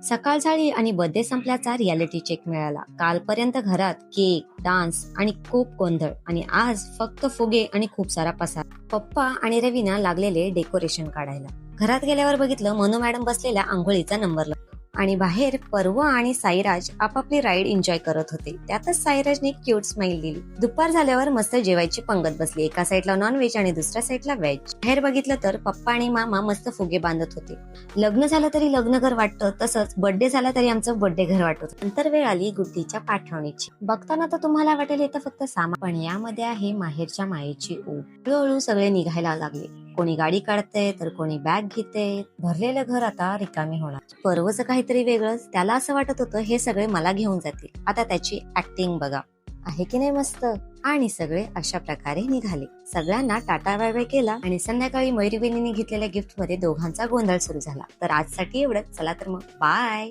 सकाळ झाली आणि बर्थडे संपल्याचा रियालिटी चेक मिळाला. कालपर्यंत घरात केक, डान्स आणि खूप गोंधळ आणि आज फक्त फुगे आणि खूप सारा पसार. पप्पा आणि रवीना लागलेले डेकोरेशन काढायला. घरात गेल्यावर बघितलं मनू मॅडम बसलेल्या आंघोळीचा नंबर आणि बाहेर पर्व आणि साईराज आपापली राईड एन्जॉय करत होते. त्यातच साईराजने क्यूट स्माइल दिली. दुपार झाल्यावर मस्त जेवायची पंगत बसली. एका साईडला नॉनव्हेज आणि दुसऱ्या साईडला व्हेज. बाहेर बघितलं तर पप्पा आणि मामा मस्त फुगे बांधत होते. लग्न झालं तरी लग्न घर वाटतं, तसंच बर्थडे झाला तरी आमचं बर्थडे घर वाटत. नंतर वेळ आली गुड्डीच्या पाठवणीची. बघताना तर तुम्हाला वाटेल हे तर फक्त सामान, पण यामध्ये आहे माहेरच्या मायेची ओढ. हळूहळू सगळे निघायला लागले. कोणी गाडी काढते तर कोणी बॅग घेते. भरलेलं घर आता रिकामी होणार. पर्वचं काहीतरी वेगळंच. त्याला असं वाटत होतं हे सगळे मला घेऊन जातील. आता त्याची ऍक्टिंग बघा, आहे की नाही मस्त. आणि सगळे अशा प्रकारे निघाले. सगळ्यांना टाटा बाय बाय केला आणि संध्याकाळी मयुरी बहिणीने घेतलेल्या गिफ्ट मध्ये दोघांचा गोंधळ सुरू झाला. तर आजसाठी एवढंच. चला तर मग बाय.